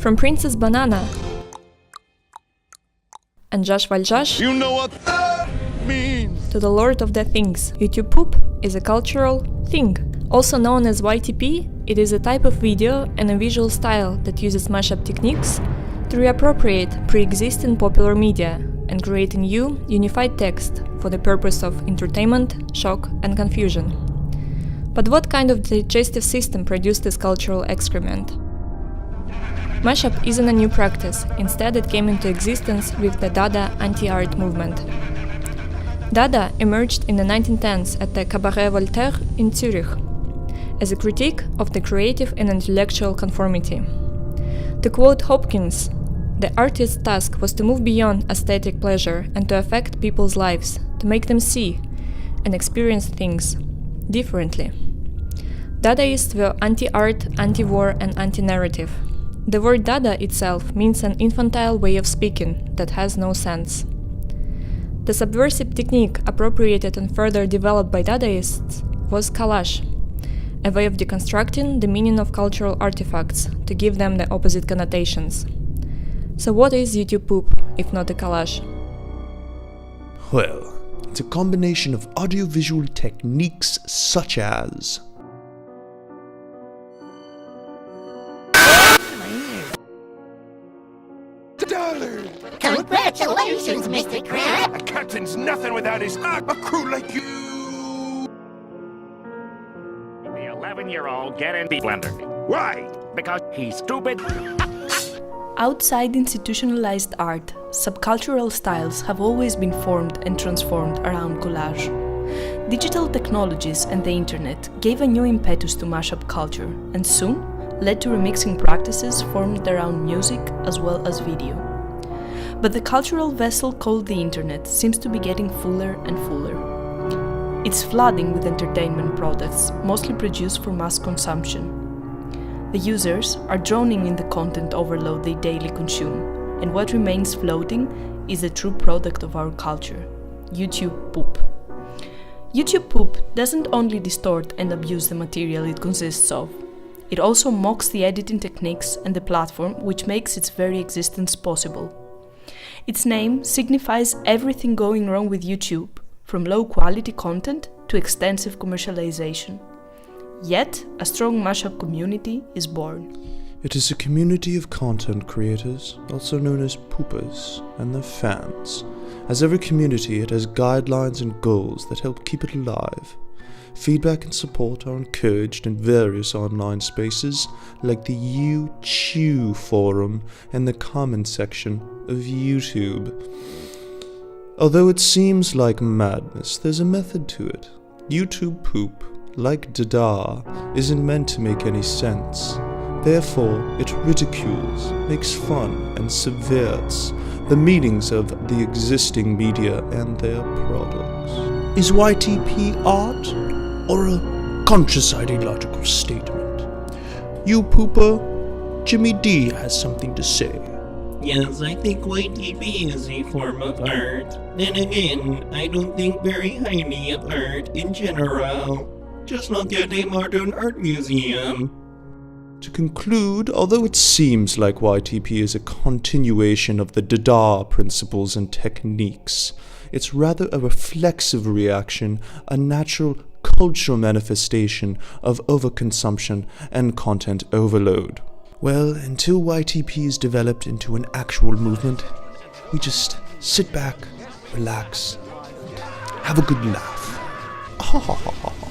From Princess Banana and Josh Valjash, You know what that means? to the Lord of the Things. YouTube Poop is a cultural thing. Also known as YTP, it is a type of video and a visual style that uses mashup techniques to reappropriate pre-existing popular media and create a new, unified text for the purpose of entertainment, shock, and confusion. But what kind of digestive system produced this cultural excrement? Mashup isn't a new practice, instead it came into existence with the Dada anti-art movement. Dada emerged in the 1910s at the Cabaret Voltaire in Zurich as a critique of the creative and intellectual conformity. To quote Hopkins, the artist's task was to move beyond aesthetic pleasure and to affect people's lives, to make them see and experience things differently. Dadaists were anti-art, anti-war, and anti-narrative. The word Dada itself means an infantile way of speaking that has no sense. The subversive technique appropriated and further developed by Dadaists was collage, a way of deconstructing the meaning of cultural artifacts to give them the opposite connotations. So what is YouTube Poop, if not a collage? Well, it's a combination of audiovisual techniques such as $1. Congratulations, Mr. Crab! A captain's nothing without his a crew like you. The 11-year-old get in the blender. Why? Because he's stupid. Outside institutionalized art, subcultural styles have always been formed and transformed around collage. Digital technologies and the internet gave a new impetus to mashup culture, and soon led to remixing practices formed around music as well as video. But the cultural vessel called the internet seems to be getting fuller and fuller. It's flooding with entertainment products, mostly produced for mass consumption. The users are drowning in the content overload they daily consume, and what remains floating is a true product of our culture: YouTube Poop. YouTube Poop doesn't only distort and abuse the material it consists of, it also mocks the editing techniques and the platform which makes its very existence possible. Its name signifies everything going wrong with YouTube, from low-quality content to extensive commercialization. Yet, a strong mashup community is born. it is a community of content creators, also known as poopers, and their fans. As every community, it has guidelines and goals that help keep it alive. Feedback and support are encouraged in various online spaces like the YouTube forum and the comment section of YouTube. Although it seems like madness, there's a method to it. YouTube Poop, like Dada, isn't meant to make any sense. Therefore, it ridicules, makes fun, and subverts the meanings of the existing media and their products. Is YTP art, or a conscious ideological statement? You pooper, Jimmy D has something to say. Yes, I think YTP is a form of art. Then again, I don't think very highly of art in general. Just look at a modern art museum. To conclude, although it seems like YTP is a continuation of the Dada principles and techniques, it's rather a reflexive reaction, a natural cultural manifestation of overconsumption and content overload. Well, until YTP is developed into an actual movement, we just sit back, relax, and have a good laugh. Ha ha ha ha.